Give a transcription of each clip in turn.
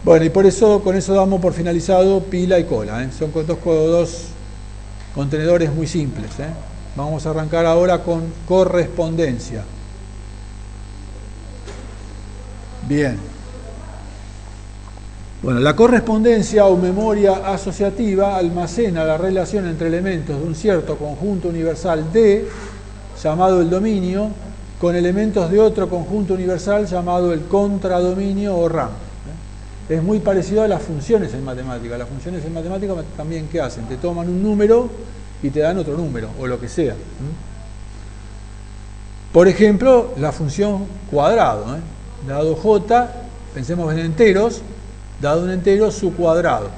Bueno, y por eso, con eso damos por finalizado pila y cola. Son dos contenedores muy simples. Vamos a arrancar ahora con correspondencia. Bien. Bueno, la correspondencia o memoria asociativa almacena la relación entre elementos de un cierto conjunto universal D, llamado el dominio, con elementos de otro conjunto universal llamado el contradominio o RAM. Es muy parecido a las funciones en matemática. Las funciones en matemática también, ¿qué hacen? Te toman un número y te dan otro número, o lo que sea. Por ejemplo, la función cuadrado. Dado j, pensemos en enteros, dado un entero, su cuadrado.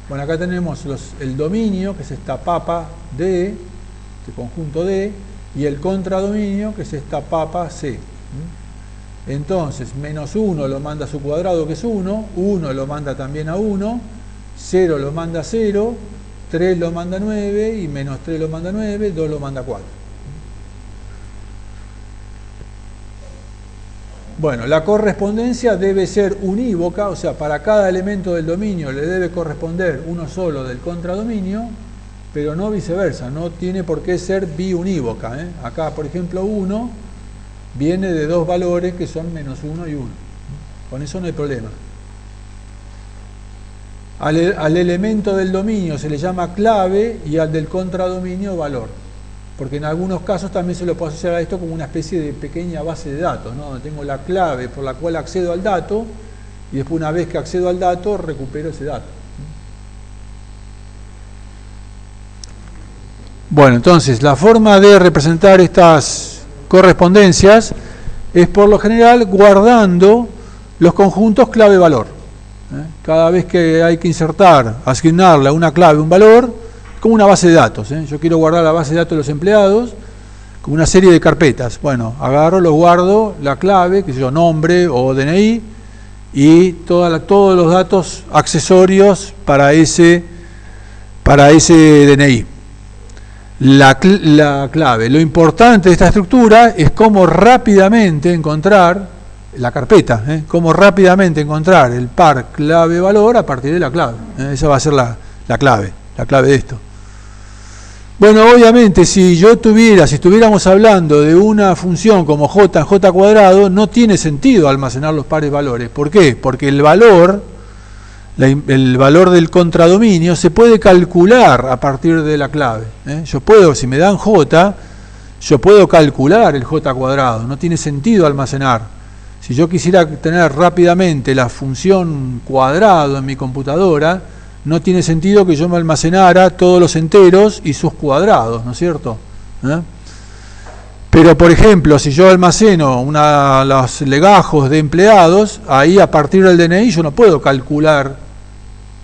Bueno, acá tenemos el dominio, que es esta papa D, este conjunto D, y el contradominio, que es esta papa C. Entonces, menos 1 lo manda a su cuadrado, que es 1, 1 lo manda también a 1, 0 lo manda a 0, 3 lo manda a 9, y menos 3 lo manda a 9, 2 lo manda a 4. Bueno, la correspondencia debe ser unívoca, o sea, para cada elemento del dominio le debe corresponder uno solo del contradominio, pero no viceversa, no tiene por qué ser biunívoca. Acá, por ejemplo, 1 viene de dos valores que son menos 1 y 1. Con eso no hay problema. Al elemento del dominio se le llama clave y al del contradominio valor. Porque en algunos casos también se lo puede asociar a esto como una especie de pequeña base de datos, ¿no? Donde tengo la clave por la cual accedo al dato y después, una vez que accedo al dato, recupero ese dato. Bueno, entonces la forma de representar estas correspondencias es por lo general guardando los conjuntos clave-valor. Cada vez que hay que insertar, asignarle a una clave un valor, como una base de datos. Yo quiero guardar la base de datos de los empleados como una serie de carpetas. Bueno, agarro, lo guardo, la clave, que sé yo, nombre o DNI, y todos los datos accesorios para ese DNI. La clave. Lo importante de esta estructura es cómo rápidamente encontrar la carpeta, cómo rápidamente encontrar el par clave-valor a partir de la clave. Esa va a ser la clave de esto. Bueno, obviamente, si estuviéramos hablando de una función como j en j cuadrado, no tiene sentido almacenar los pares valores. ¿Por qué? Porque el valor del contradominio se puede calcular a partir de la clave. Yo puedo, si me dan j, yo puedo calcular el j cuadrado. No tiene sentido almacenar. Si yo quisiera tener rápidamente la función cuadrado en mi computadora, no tiene sentido que yo me almacenara todos los enteros y sus cuadrados, ¿no es cierto? Pero, por ejemplo, si yo almaceno los legajos de empleados, ahí a partir del DNI yo no puedo calcular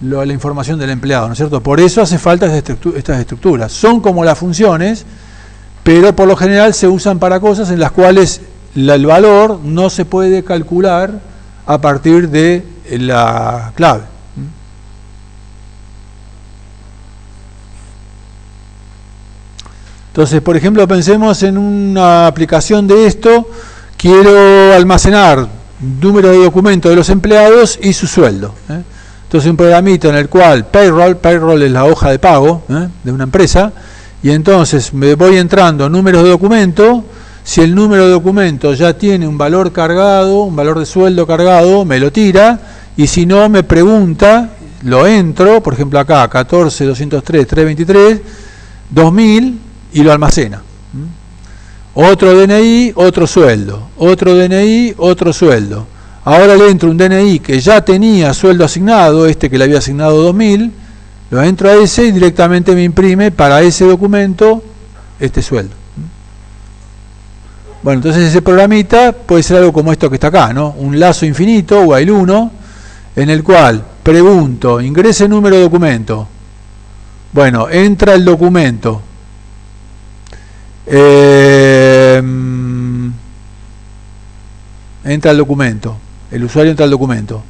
la información del empleado, ¿no es cierto? Por eso hace falta estas estructuras. Son como las funciones, pero por lo general se usan para cosas en las cuales el valor no se puede calcular a partir de la clave. Entonces, por ejemplo, pensemos en una aplicación de esto. Quiero almacenar número de documento de los empleados y su sueldo. Entonces, un programita en el cual payroll es la hoja de pago de una empresa, y entonces me voy entrando números de documento. Si el número de documento ya tiene un valor cargado, un valor de sueldo cargado, me lo tira, y si no, me pregunta, lo entro, por ejemplo acá, 14.203.323, 2000, y lo almacena. Otro DNI, otro sueldo. Otro DNI, otro sueldo. Ahora le entro un DNI que ya tenía sueldo asignado, que le había asignado 2000, lo entro a ese y directamente me imprime para ese documento este sueldo. Bueno, entonces ese programita puede ser algo como esto que está acá, ¿no? Un lazo infinito, while 1, en el cual pregunto, ingrese número de documento. Bueno, entra el documento. Entra el documento, el usuario entra al documento.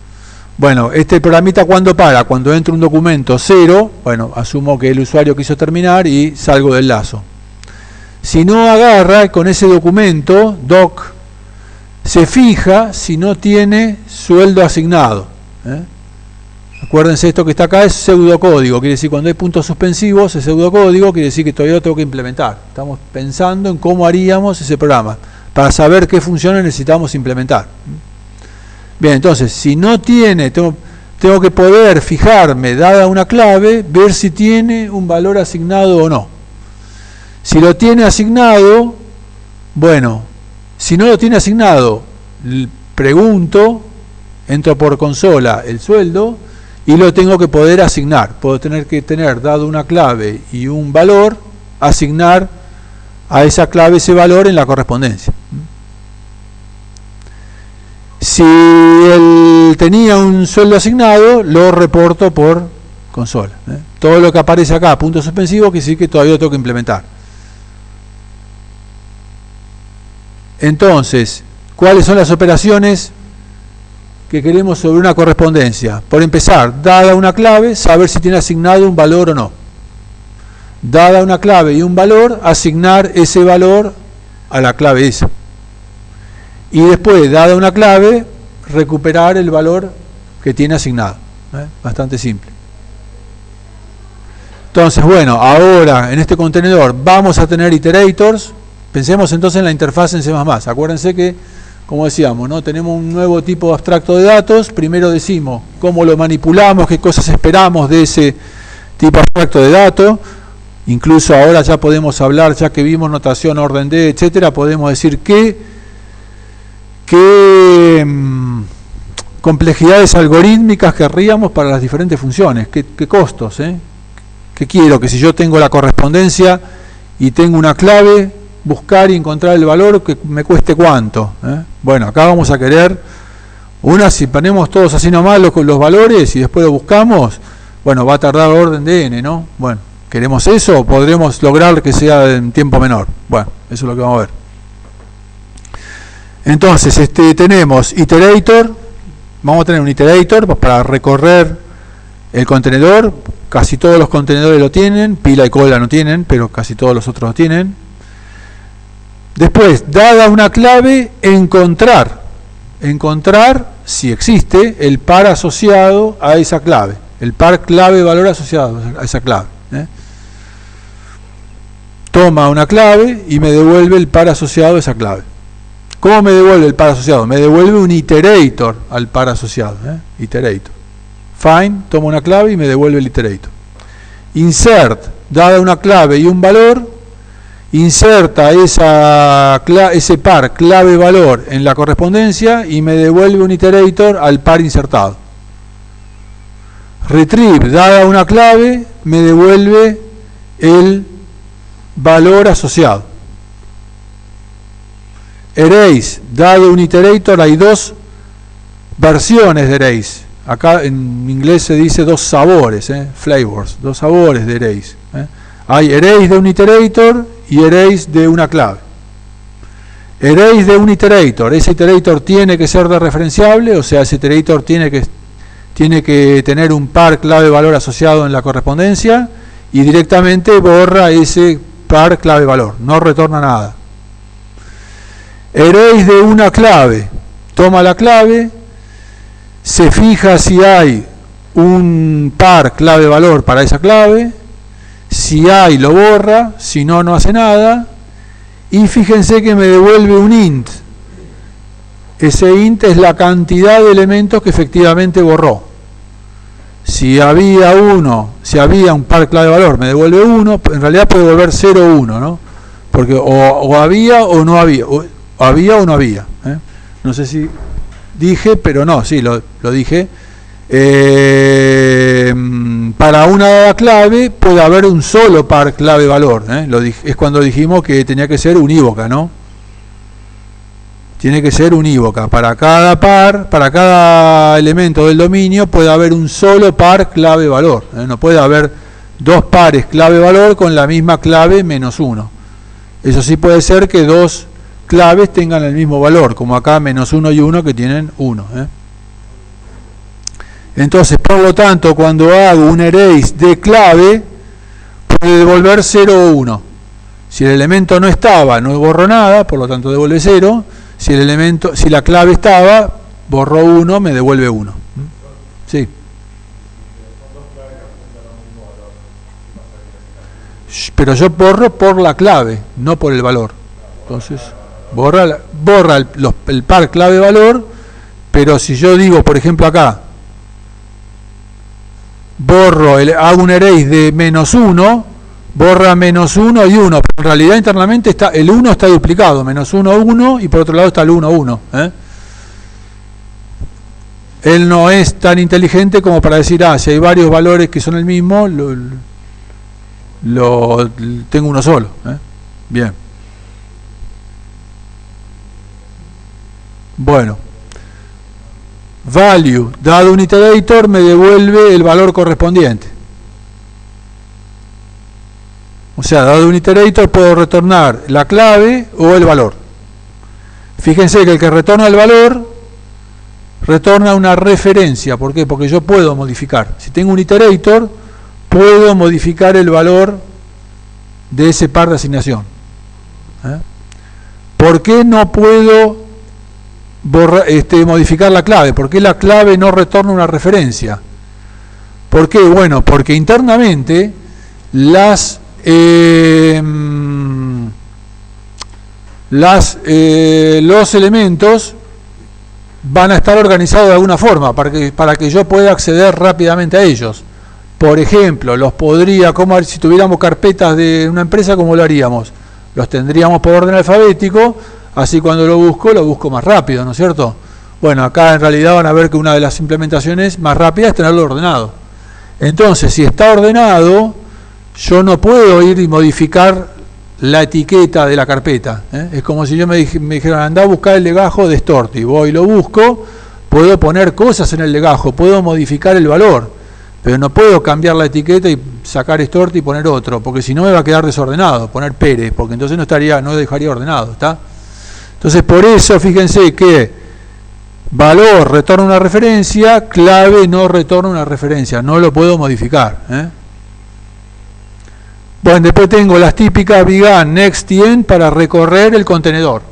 Bueno, este programita, ¿cuándo para? Cuando entra un documento 0, bueno, asumo que el usuario quiso terminar y salgo del lazo. Si no agarra con ese documento, doc, se fija si no tiene sueldo asignado. Acuérdense, esto que está acá es pseudocódigo, quiere decir cuando hay puntos suspensivos es pseudocódigo, quiere decir que todavía lo tengo que implementar. Estamos pensando en cómo haríamos ese programa. Para saber qué funciona necesitamos implementar. Bien, entonces, si no tiene, tengo que poder fijarme, dada una clave, ver si tiene un valor asignado o no. Si lo tiene asignado, bueno, si no lo tiene asignado, pregunto, entro por consola el sueldo y lo tengo que poder asignar. Puedo tener que tener, dado una clave y un valor, asignar a esa clave ese valor en la correspondencia. Si él tenía un sueldo asignado, lo reporto por consola. Todo lo que aparece acá, punto suspensivo, que sí que todavía lo tengo que implementar. Entonces, ¿cuáles son las operaciones que queremos sobre una correspondencia? Por empezar, dada una clave, saber si tiene asignado un valor o no. Dada una clave y un valor, asignar ese valor a la clave esa. Y después, dada una clave, recuperar el valor que tiene asignado. Bastante simple. Entonces, bueno, ahora en este contenedor vamos a tener iterators. Pensemos entonces en la interfaz en C++. Acuérdense que, como decíamos, ¿no? Tenemos un nuevo tipo de abstracto de datos. Primero decimos cómo lo manipulamos, qué cosas esperamos de ese tipo abstracto de datos. Incluso ahora ya podemos hablar, ya que vimos notación, orden de, etcétera, podemos decir qué complejidades algorítmicas querríamos para las diferentes funciones, qué costos, qué quiero, que si yo tengo la correspondencia y tengo una clave, buscar y encontrar el valor que me cueste cuánto. Bueno, acá vamos a querer si ponemos todos así nomás los valores y después lo buscamos, bueno, va a tardar orden de n, ¿no? Bueno, ¿queremos eso o podremos lograr que sea en tiempo menor? Bueno, eso es lo que vamos a ver. Entonces, tenemos iterator, vamos a tener un iterator para recorrer el contenedor. Casi todos los contenedores lo tienen, pila y cola no tienen, pero casi todos los otros lo tienen. Después, dada una clave, encontrar si existe el par asociado a esa clave, el par clave valor asociado a esa clave. Toma una clave y me devuelve el par asociado a esa clave. ¿Cómo me devuelve el par asociado? Me devuelve un iterator al par asociado. Iterator. Find, toma una clave y me devuelve el iterator. Insert, dada una clave y un valor, inserta ese par clave-valor en la correspondencia y me devuelve un iterator al par insertado. Retrieve, dada una clave, me devuelve el valor asociado. Erase, dado un iterator, hay dos versiones de erase. Acá en inglés se dice dos sabores, flavors, dos sabores de erase. Hay erase de un iterator y erase de una clave. Erase de un iterator, ese iterator tiene que ser referenciable, o sea, ese iterator tiene que tener un par clave valor asociado en la correspondencia y directamente borra ese par clave valor, no retorna nada. Erase de una clave, toma la clave, se fija si hay un par clave valor para esa clave, si hay lo borra, si no, no hace nada, y fíjense que me devuelve un int. Ese int es la cantidad de elementos que efectivamente borró. Si había un par clave valor, me devuelve 1, en realidad puede devolver 0 o 1, ¿no? Porque o había o no había, o había o no había. No sé si dije, pero no, sí, lo dije. Para una clave puede haber un solo par clave valor. Es cuando dijimos que tenía que ser unívoca, ¿no? Tiene que ser unívoca. Para cada par, para cada elemento del dominio puede haber un solo par clave valor. No puede haber dos pares clave valor con la misma clave menos 1. Eso sí puede ser que dos claves tengan el mismo valor, como acá menos 1 y 1 que tienen 1. Entonces, por lo tanto, cuando hago un erase de clave, puede devolver 0 o 1. Si el elemento no estaba, no borro nada, por lo tanto devuelve 0. Si el elemento, si la clave estaba, borró 1, me devuelve 1. Sí. Pero yo borro por la clave, no por el valor. Entonces, borra el par clave-valor, pero si yo digo, por ejemplo acá, hago un erase de -1, borra -1 y 1, pero en realidad internamente el 1 está duplicado, -1, 1, y por otro lado está el 1, 1. Él no es tan inteligente como para decir, si hay varios valores que son el mismo, tengo uno solo. Bien. Bueno. Value, dado un iterator, me devuelve el valor correspondiente. O sea, dado un iterator puedo retornar la clave o el valor. Fíjense que el que retorna el valor retorna una referencia. ¿Por qué? Porque yo puedo modificar. Si tengo un iterator, puedo modificar el valor de ese par de asignación. ¿Por qué no puedo modificar la clave? ¿Por qué la clave no retorna una referencia? ¿Por qué? Bueno, porque internamente los elementos van a estar organizados de alguna forma para que yo pueda acceder rápidamente a ellos. Por ejemplo, si tuviéramos carpetas de una empresa, ¿cómo lo haríamos? Los tendríamos por orden alfabético, así cuando lo busco más rápido, ¿no es cierto? Bueno, acá en realidad van a ver que una de las implementaciones más rápidas es tenerlo ordenado. Entonces, si está ordenado, yo no puedo ir y modificar la etiqueta de la carpeta. Es como si me dijeran, anda a buscar el legajo de Storti. Voy y lo busco, puedo poner cosas en el legajo, puedo modificar el valor, pero no puedo cambiar la etiqueta y sacar Storti y poner otro, porque si no me va a quedar desordenado, poner Pérez, porque entonces no dejaría ordenado, ¿está? Entonces, por eso, fíjense que valor retorna una referencia, clave no retorna una referencia, no lo puedo modificar. Bueno, después tengo las típicas began, next y end para recorrer el contenedor.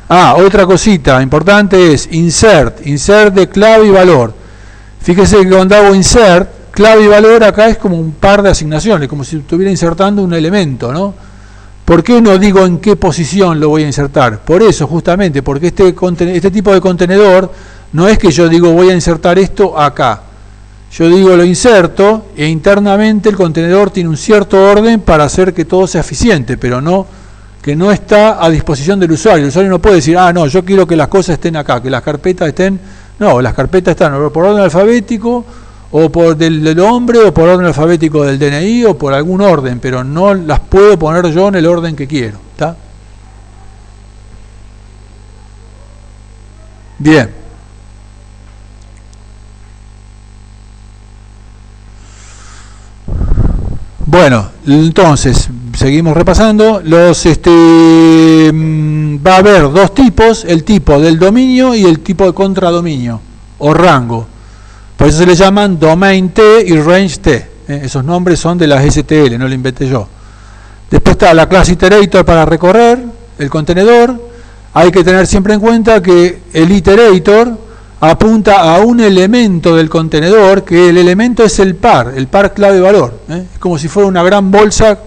Otra cosita importante es insert de clave y valor. Fíjese que cuando hago insert, clave y valor acá es como un par de asignaciones, como si estuviera insertando un elemento, ¿no? ¿Por qué no digo en qué posición lo voy a insertar? Por eso, justamente, porque este tipo de contenedor no es que yo digo voy a insertar esto acá. Yo digo lo inserto e internamente el contenedor tiene un cierto orden para hacer que todo sea eficiente, pero que no está a disposición del usuario. El usuario no puede decir, no, yo quiero que las cosas estén acá, que las carpetas estén... No, las carpetas están por orden alfabético, o por del nombre, o por orden alfabético del DNI, o por algún orden, pero no las puedo poner yo en el orden que quiero. ¿Está? Bien. Bueno, entonces, seguimos repasando. Va a haber dos tipos, el tipo del dominio y el tipo de contradominio, o rango. Por eso se le llaman domain T y range T. Esos nombres son de las STL, no lo inventé yo. Después está la clase iterator para recorrer el contenedor. Hay que tener siempre en cuenta que el iterator apunta a un elemento del contenedor, que el elemento es el par clave-valor. Es como si fuera una gran bolsa,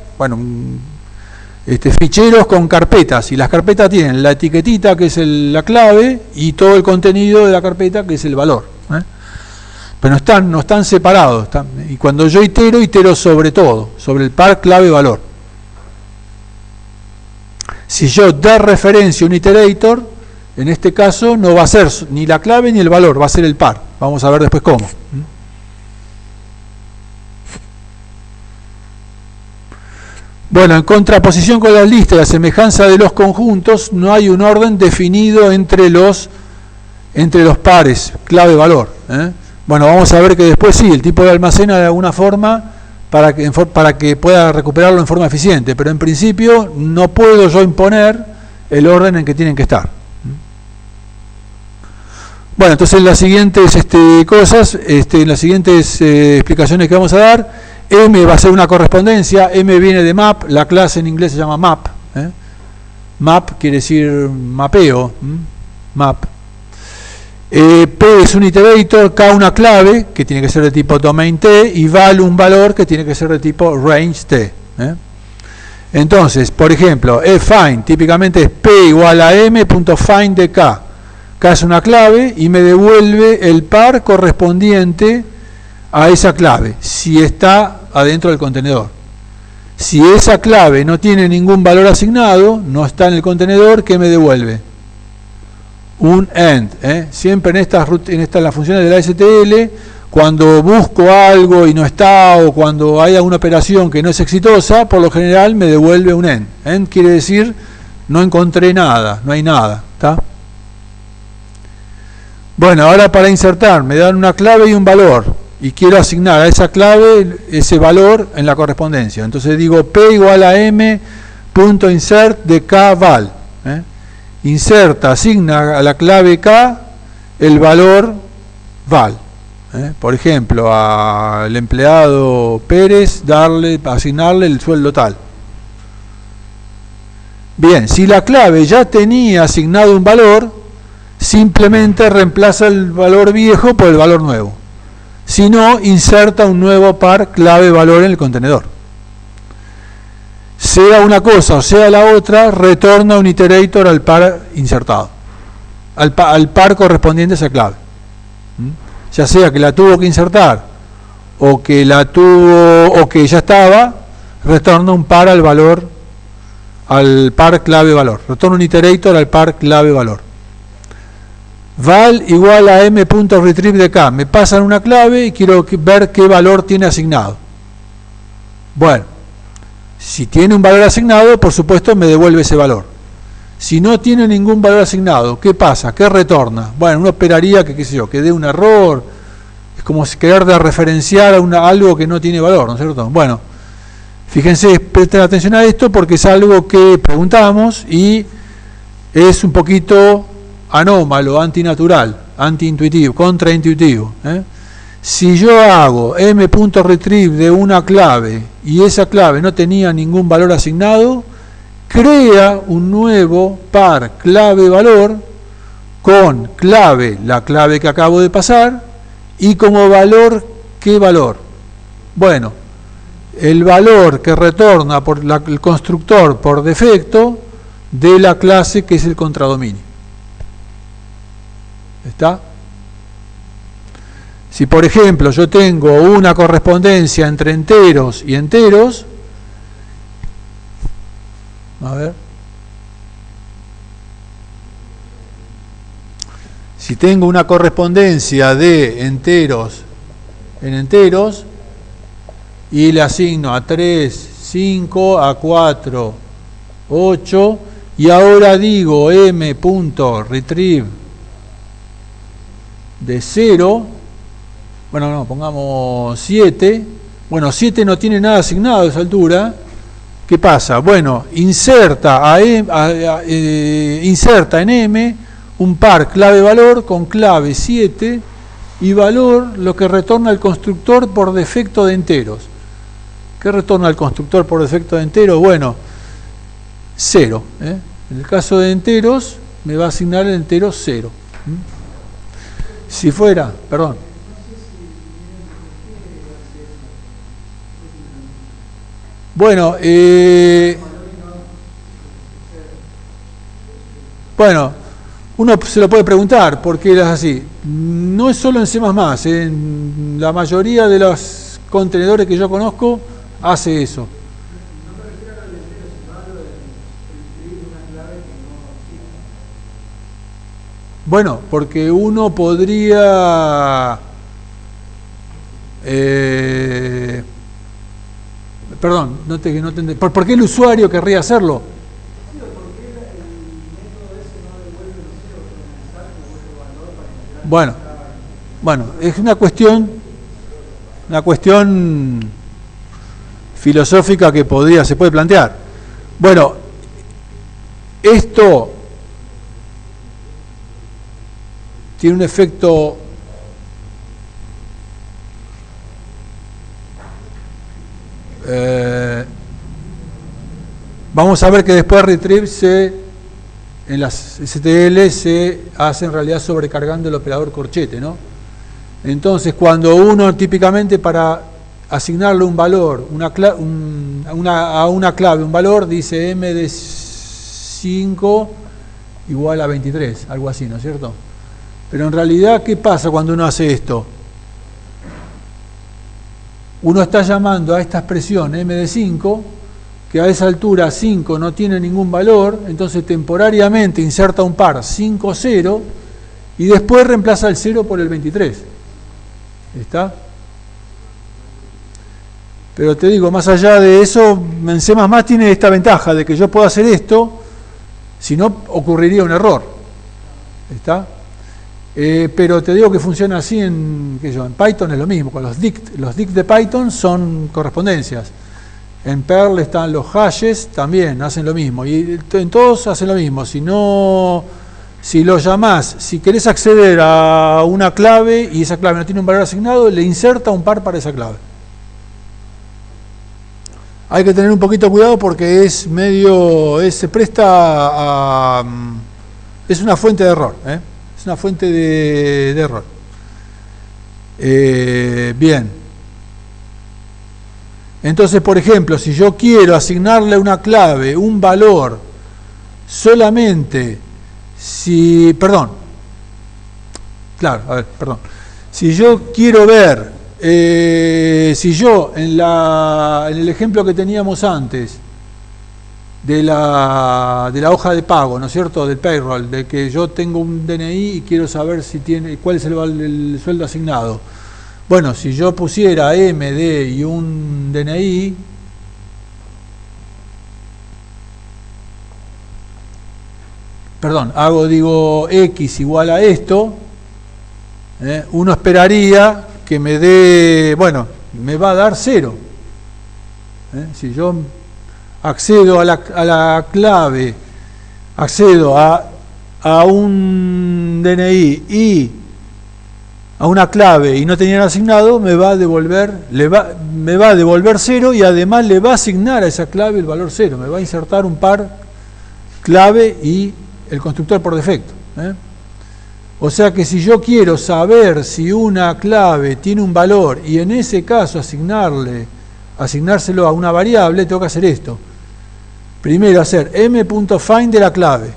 ficheros con carpetas, y las carpetas tienen la etiquetita, que es la clave, y todo el contenido de la carpeta, que es el valor. Pero no están separados. Y cuando yo itero sobre todo, sobre el par clave-valor. Si yo da referencia a un iterator, en este caso no va a ser ni la clave ni el valor, va a ser el par. Vamos a ver después cómo. Bueno, en contraposición con las listas y la semejanza de los conjuntos, no hay un orden definido entre los pares, clave-valor. Bueno, vamos a ver que después sí, el tipo de almacena de alguna forma para que pueda recuperarlo en forma eficiente, pero en principio no puedo yo imponer el orden en que tienen que estar. Bueno, entonces las siguientes en las siguientes explicaciones que vamos a dar, M va a ser una correspondencia, M viene de map, la clase en inglés se llama map, Map quiere decir mapeo. Map. P es un iterator, K una clave, que tiene que ser de tipo domain T, y val un valor que tiene que ser de tipo range T. Entonces, por ejemplo, find típicamente es P igual a m.find de K. K es una clave y me devuelve el par correspondiente a esa clave, si está adentro del contenedor. Si esa clave no tiene ningún valor asignado, no está en el contenedor, ¿qué me devuelve? Un end. Siempre en las funciones de la STL, cuando busco algo y no está, o cuando hay alguna operación que no es exitosa, por lo general me devuelve un end. End quiere decir no encontré nada, no hay nada. ¿Está? Bueno, ahora para insertar me dan una clave y un valor, y quiero asignar a esa clave ese valor en la correspondencia. Entonces digo P igual a m.insert de K val. Inserta, asigna a la clave K el valor val. Por ejemplo, al empleado Pérez asignarle el sueldo tal. Bien, si la clave ya tenía asignado un valor, simplemente reemplaza el valor viejo por el valor nuevo. Si no, inserta un nuevo par clave-valor en el contenedor. Sea una cosa o sea la otra, retorna un iterator al par insertado, al par correspondiente a esa clave. Ya sea que la tuvo que insertar o que ya estaba, retorna un par al par clave-valor. Retorna un iterator al par clave-valor. Val igual a m.retrieve de K. Me pasan una clave y quiero ver qué valor tiene asignado. Bueno, si tiene un valor asignado, por supuesto me devuelve ese valor. Si no tiene ningún valor asignado, ¿qué pasa? ¿Qué retorna? Bueno, uno esperaría que, qué sé yo, que dé un error. Es como si querer de referenciar a algo que no tiene valor, ¿no es cierto? Bueno, fíjense, presten atención a esto porque es algo que preguntamos y es un poquito anómalo, antinatural, antiintuitivo, contraintuitivo. Si yo hago m.retrieve de una clave y esa clave no tenía ningún valor asignado, crea un nuevo par clave-valor con clave, la clave que acabo de pasar, y como valor, ¿qué valor? Bueno, el valor que retorna por el constructor por defecto de la clase que es el contradominio. ¿Está? Si por ejemplo yo tengo una correspondencia entre enteros y enteros, a ver, si tengo una correspondencia de enteros en enteros y le asigno a 3, 5, a 4, 8, y ahora digo m.retrieve de 0, bueno, no, pongamos 7, bueno, 7 no tiene nada asignado a esa altura, ¿qué pasa? Bueno, inserta en M un par clave-valor con clave 7 y valor lo que retorna el constructor por defecto de enteros. ¿Qué retorna el constructor por defecto de enteros? Bueno, 0. En el caso de enteros, me va a asignar el entero 0. Si fuera, perdón. Bueno, uno se lo puede preguntar por qué es así. No es solo en C++, en la mayoría de los contenedores que yo conozco hace eso. Bueno, porque uno podría... perdón, no te entendí. ¿Por qué el usuario querría hacerlo? Bueno, es una cuestión filosófica que se puede plantear. Bueno, esto tiene un efecto vamos a ver que después retrieve se en las STL se hace en realidad sobrecargando el operador corchete, ¿no? Entonces, cuando uno típicamente para asignarle un valor, a una clave, un valor, dice m de 5 igual a 23, algo así, ¿no es cierto? Pero en realidad, ¿qué pasa cuando uno hace esto? Uno está llamando a esta expresión m de 5, que a esa altura 5 no tiene ningún valor, entonces temporariamente inserta un par 5, 0, y después reemplaza el 0 por el 23. ¿Está? Pero te digo, más allá de eso, en C++ tiene esta ventaja de que yo puedo hacer esto, si no ocurriría un error. ¿Está? Pero te digo que funciona así en Python es lo mismo, con los dict. Los dict de Python son correspondencias. En Perl están los hashes, también hacen lo mismo. Y en todos hacen lo mismo. Si lo llamás, si querés acceder a una clave y esa clave no tiene un valor asignado, le inserta un par para esa clave. Hay que tener un poquito de cuidado porque se presta a... es una fuente de error, ¿eh? Es una fuente de error. Bien. Entonces, por ejemplo, si yo quiero asignarle a una clave un valor solamente si... Si yo quiero ver, si yo en el ejemplo que teníamos antes, de la hoja de pago, ¿no es cierto?, del payroll, de que yo tengo un DNI y quiero saber cuál es el sueldo asignado. Bueno, si yo pusiera MD y un DNI, digo X igual a esto, uno esperaría que me dé, me va a dar 0. Si yo accedo a la clave, accedo a un DNI y a una clave y no tenía nada asignado, me va a devolver 0 y además le va a asignar a esa clave el valor 0, me va a insertar un par clave y el constructor por defecto. O sea que si yo quiero saber si una clave tiene un valor y en ese caso asignárselo a una variable, tengo que hacer esto. Primero hacer m.find de la clave.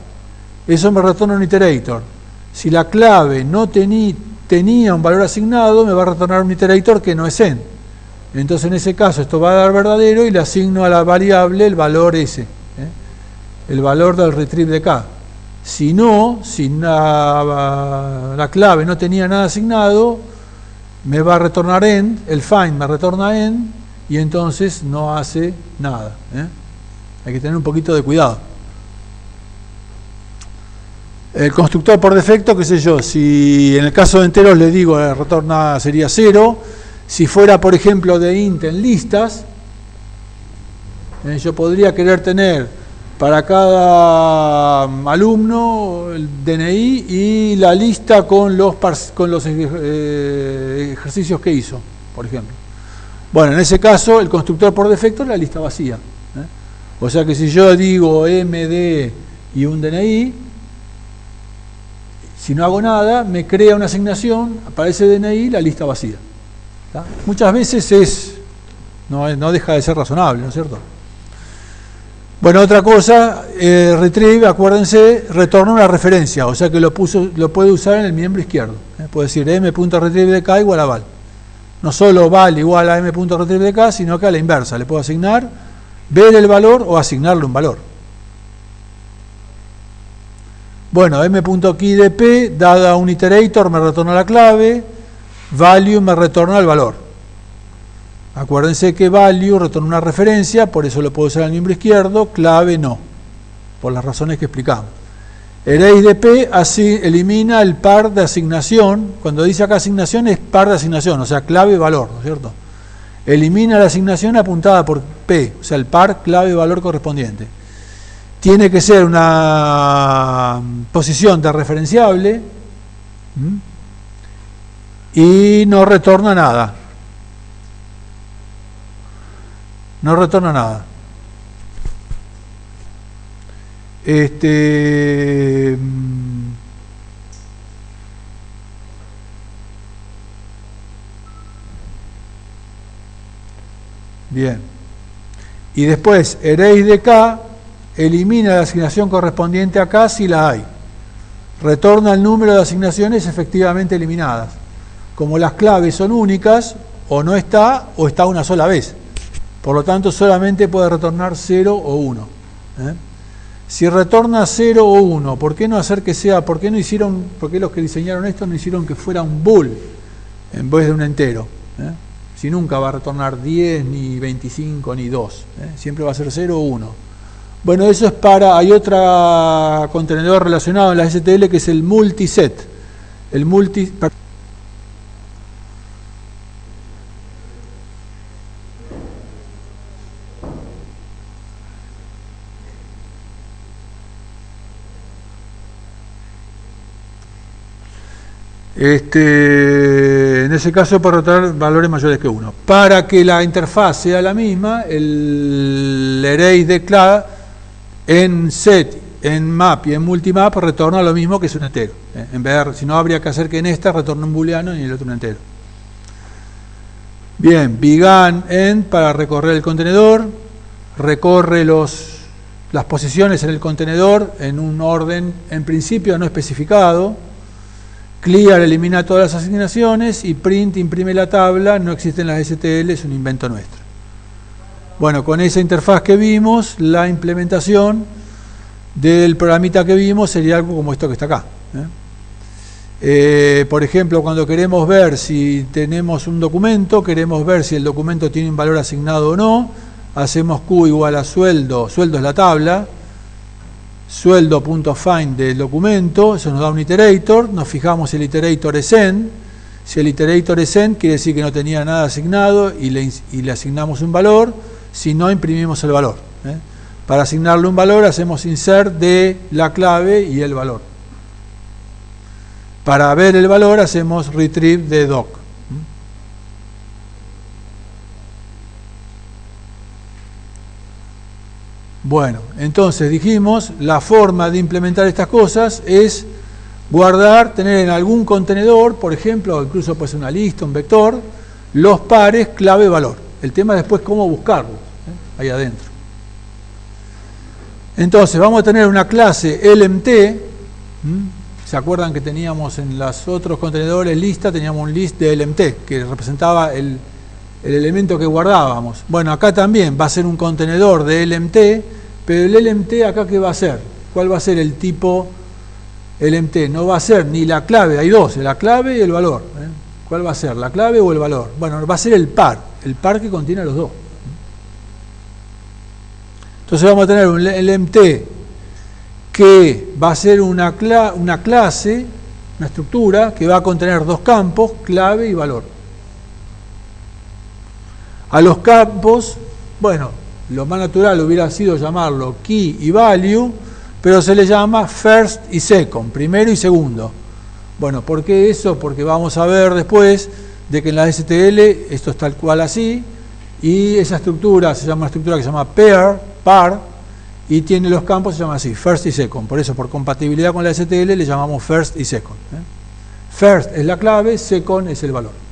Eso me retorna un iterator. Si la clave no tenía un valor asignado, me va a retornar un iterator que no es n. Entonces en ese caso esto va a dar verdadero y le asigno a la variable el valor s, el valor del retrieve de k. Si no, si la clave no tenía nada asignado, me va a retornar end, el find me retorna end y entonces no hace nada. Hay que tener un poquito de cuidado. El constructor por defecto, qué sé yo, si en el caso de enteros le digo retorna sería 0, si fuera por ejemplo de int en listas, yo podría querer tener para cada alumno el DNI y la lista con los ejercicios que hizo, por ejemplo. Bueno, en ese caso el constructor por defecto es la lista vacía. O sea que si yo digo MD y un DNI, si no hago nada, me crea una asignación, aparece DNI, la lista vacía. ¿Tá? Muchas veces no deja de ser razonable, ¿no es cierto? Bueno, otra cosa, retrieve, acuérdense, retorna una referencia, o sea que lo puede usar en el miembro izquierdo. Puede decir m.retrieve de k igual a val. No solo val igual a m.retrieve de k, sino que a la inversa. Le puedo asignar, ver el valor o asignarle un valor. Bueno, m.key de p, dada un iterator, me retorna la clave, value me retorna el valor. Acuérdense que value retorna una referencia, por eso lo puedo usar en el miembro izquierdo, clave no, por las razones que explicamos. Erase de p así elimina el par de asignación, cuando dice acá asignación es par de asignación, o sea clave valor, ¿no es cierto? Elimina la asignación apuntada por p, o sea el par clave valor correspondiente. Tiene que ser una posición de referenciable y no retorna nada. No retorna nada. Bien. Y después, erase de K, elimina la asignación correspondiente a K si la hay. Retorna el número de asignaciones efectivamente eliminadas. Como las claves son únicas, o no está, o está una sola vez. Por lo tanto, solamente puede retornar 0 o 1. Si retorna 0 o 1, ¿por qué no hacer que sea, por qué los que diseñaron esto no hicieron que fuera un bool en vez de un entero? Si nunca va a retornar 10, ni 25, ni 2. Siempre va a ser 0 o 1. Bueno, eso es hay otro contenedor relacionado en la STL que es el multiset. En ese caso para retornar valores mayores que 1. Para que la interfaz sea la misma, el array de clave en set, en map y en multimap retorna lo mismo que es un entero. En vez de, si no, habría que hacer que en esta retorne un booleano y en el otro un entero. Bien, began end para recorrer el contenedor, recorre las posiciones en el contenedor en un orden en principio no especificado. Clear elimina todas las asignaciones y print imprime la tabla, no existen las STL, es un invento nuestro. Bueno, con esa interfaz que vimos, la implementación del programita que vimos sería algo como esto que está acá. Por ejemplo, cuando queremos ver si tenemos un documento, queremos ver si el documento tiene un valor asignado o no, hacemos Q igual a sueldo, sueldo es la tabla, sueldo.find del documento, eso nos da un iterator, nos fijamos si el iterator es end, si el iterator es end quiere decir que no tenía nada asignado y le asignamos un valor, si no imprimimos el valor. Para asignarle un valor hacemos insert de la clave y el valor. Para ver el valor hacemos retrieve de doc. Bueno, entonces dijimos, la forma de implementar estas cosas es guardar, tener en algún contenedor, por ejemplo, incluso puede ser una lista, un vector, los pares clave-valor. El tema es después cómo buscarlos, ahí adentro. Entonces, vamos a tener una clase LMT. ¿Se acuerdan que teníamos en los otros contenedores lista? Teníamos un list de LMT, que representaba el elemento que guardábamos. Bueno, acá también va a ser un contenedor de LMT, pero el LMT acá ¿qué va a ser? ¿Cuál va a ser el tipo LMT? No va a ser ni la clave, hay dos, la clave y el valor. ¿Cuál va a ser? ¿La clave o el valor? Bueno, va a ser el par que contiene los dos. Entonces vamos a tener un LMT que va a ser una clase, una estructura que va a contener dos campos, clave y valor. A los campos, bueno, lo más natural hubiera sido llamarlo key y value, pero se le llama first y second, primero y segundo. Bueno, ¿por qué eso? Porque vamos a ver después de que en la STL esto es tal cual así, y esa estructura se llama una estructura que se llama par, y tiene los campos, se llama así, first y second. Por eso, por compatibilidad con la STL, le llamamos first y second. First es la clave, second es el valor.